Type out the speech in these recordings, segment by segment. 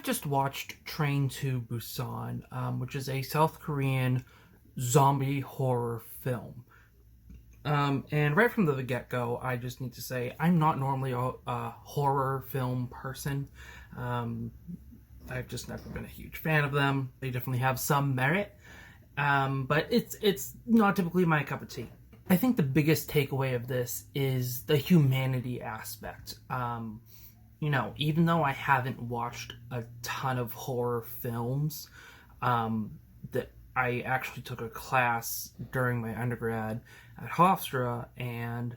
I've just watched Train to Busan, which is a South Korean zombie horror film. And right from the get-go, I just need to say I'm not normally a horror film person. Um, I've just never been a huge fan of them. They definitely have some merit, but it's not typically my cup of tea. I think the biggest takeaway of this is the humanity aspect. Even though I haven't watched a ton of horror films, that I actually took a class during my undergrad at Hofstra, and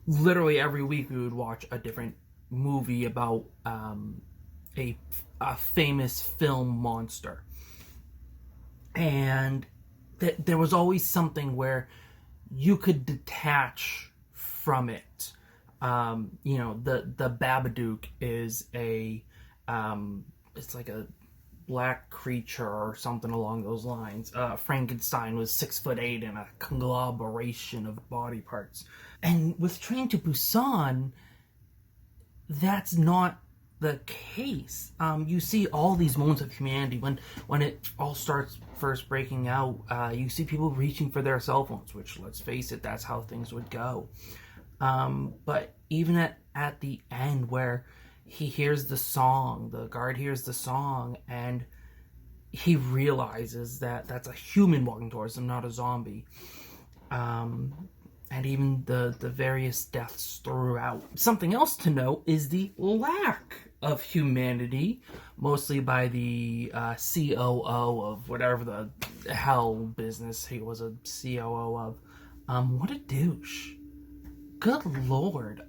literally every week we would watch a different movie about a famous film monster. And there was always something where you could detach from it. The Babadook is it's like a black creature or something along those lines. Frankenstein was 6'8" and a conglomeration of body parts. And with Train to Busan, that's not the case. You see all these moments of humanity when it all starts first breaking out. You see people reaching for their cell phones, which, let's face it, that's how things would go. But even at the end, where he hears the song, the guard hears the song, and he realizes that that's a human walking towards him, not a zombie. And even the various deaths throughout. Something else to note is the lack of humanity, mostly by the COO of whatever the hell business he was a COO of. What a douche. Good lord.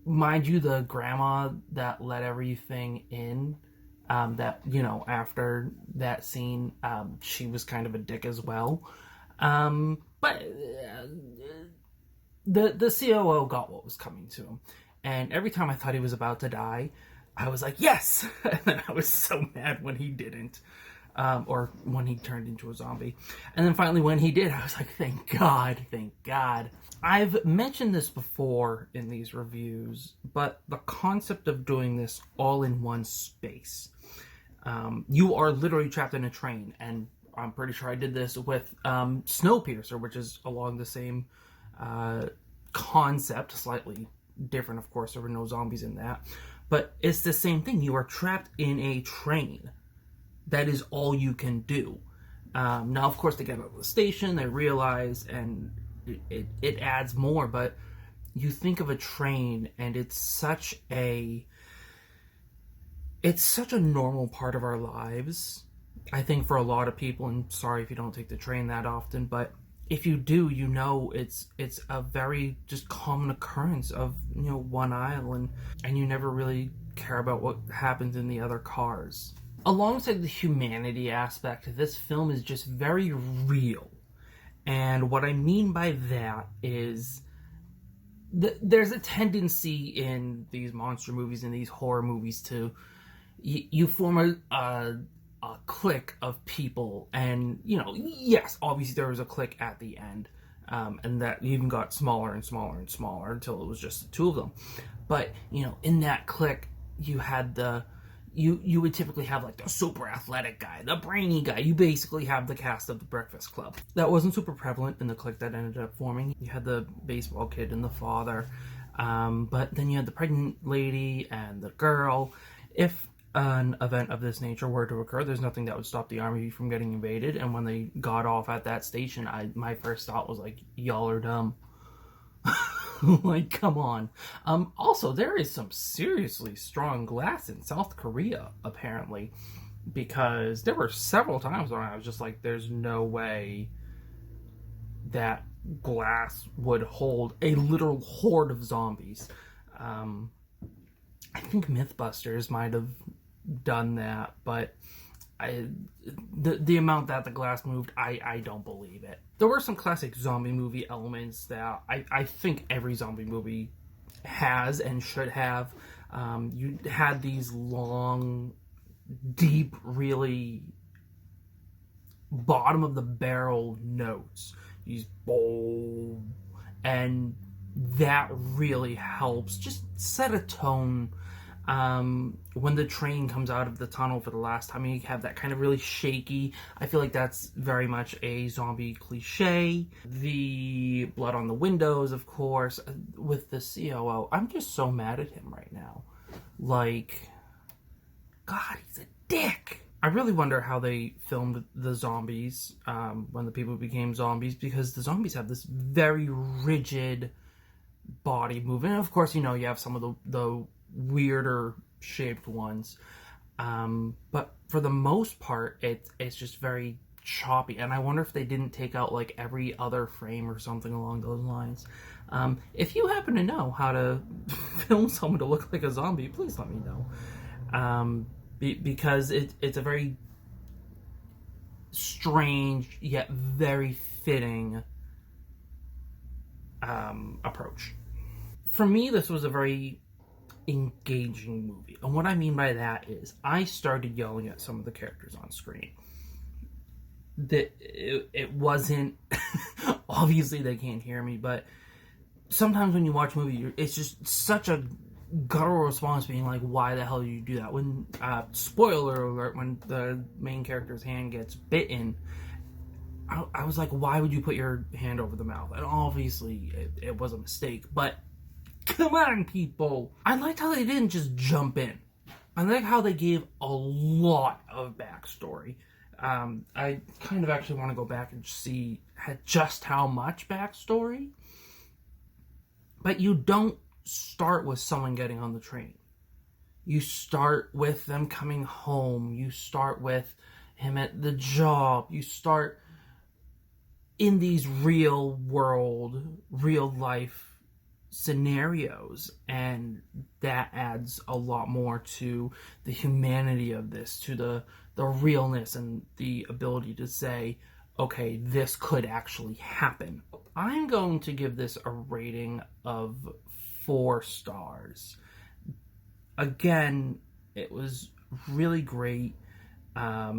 Mind you, the grandma that let everything in, after that scene, she was kind of a dick as well. But the COO got what was coming to him. And every time I thought he was about to die, I was like, yes! And then I was so mad when he didn't. Or when he turned into a zombie. And then finally when he did, I was like, thank God, thank God. I've mentioned this before in these reviews, but the concept of doing this all in one space. You are literally trapped in a train, and I'm pretty sure I did this with Snowpiercer, which is along the same concept, slightly different, of course. There were no zombies in that. But it's the same thing. You are trapped in a train. That is all you can do. Now, of course, they get out of the station, they realize, and it adds more, but you think of a train, and it's such a normal part of our lives. I think for a lot of people, and sorry if you don't take the train that often, but if you do, it's a very just common occurrence of, one aisle, and you never really care about what happens in the other cars. Alongside the humanity aspect, this film is just very real. And what I mean by that is there's a tendency in these monster movies and these horror movies to you form a clique of people, and yes, obviously there was a clique at the end, and that even got smaller and smaller and smaller until it was just the two of them. But in that clique, you had you would typically have like the super athletic guy, the brainy guy. You basically have the cast of The Breakfast Club. That wasn't super prevalent in the clique that ended up forming. You had the baseball kid and the father, but then you had the pregnant lady and the girl. If an event of this nature were to occur, there's nothing that would stop the army from getting invaded. And when they got off at that station, my first thought was like, y'all are dumb. Like, come on. Also, there is some seriously strong glass in South Korea, apparently, because there were several times when I was just like, there's no way that glass would hold a literal horde of zombies. I think Mythbusters might have done that, but the amount that the glass moved, I don't believe it. There were some classic zombie movie elements that I think every zombie movie has and should have. You had these long, deep, really bottom of the barrel notes. These bold, and that really helps just set a tone When the train comes out of the tunnel for the last time, you have that kind of really shaky. I feel like that's very much a zombie cliche. The blood on the windows, of course, with the COO. I'm just so mad at him right now. Like, God, he's a dick. I really wonder how they filmed the zombies when the people became zombies, because the zombies have this very rigid body movement. And of course, you have some of the weirder shaped ones. But for the most part, it's just very choppy. And I wonder if they didn't take out like every other frame or something along those lines. If you happen to know how to film someone to look like a zombie, please let me know. Because it's a very strange yet very fitting approach. For me, this was a very engaging movie. And what I mean by that is I started yelling at some of the characters on screen. That it wasn't obviously they can't hear me, but sometimes when you watch a movie, it's just such a guttural response, being like, why the hell did you do that? When spoiler alert, when the main character's hand gets bitten, I was like, why would you put your hand over the mouth? And obviously it was a mistake, but come on, people. I liked how they didn't just jump in. I like how they gave a lot of backstory. I kind of actually want to go back and see just how much backstory. But you don't start with someone getting on the train. You start with them coming home. You start with him at the job. You start in these real world, real life scenarios, and that adds a lot more to the humanity of this, to the realness and the ability to say, okay, this could actually happen. I'm going to give this a rating of 4 stars. Again, it was really great. I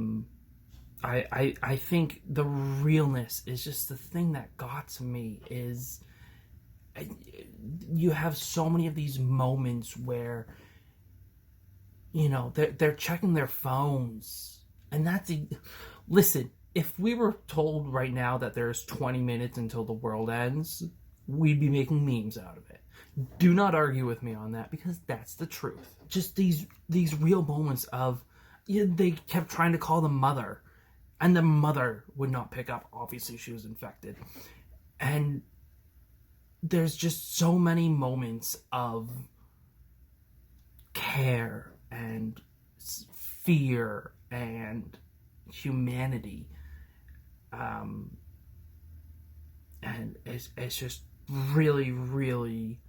think the realness is just the thing that got to me. Is you have so many of these moments where they're checking their phones, and listen, if we were told right now that there's 20 minutes until the world ends, we'd be making memes out of it. Do not argue with me on that, because that's the truth. Just these real moments of, they kept trying to call the mother, and the mother would not pick up. Obviously, she was infected. And there's just so many moments of care and fear and humanity. And it's just really, really,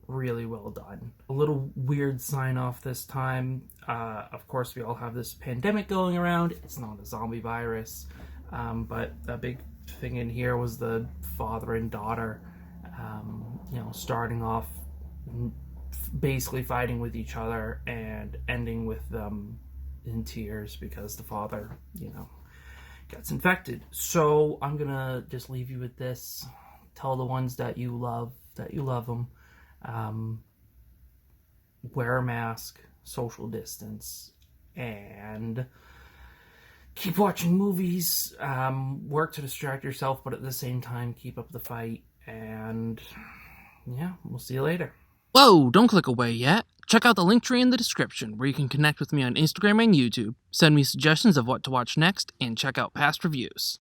really well done. A little weird sign off this time. Of course, we all have this pandemic going around. It's not a zombie virus, but a big thing in here was the father and daughter, starting off basically fighting with each other and ending with them in tears because the father, gets infected. So I'm gonna just leave you with this. Tell the ones that you love them. Wear a mask, social distance, and keep watching movies. Work to distract yourself, but at the same time, keep up the fight. And yeah, we'll see you later. Whoa, don't click away yet. Check out the link tree in the description, where you can connect with me on Instagram and YouTube, send me suggestions of what to watch next, and check out past reviews.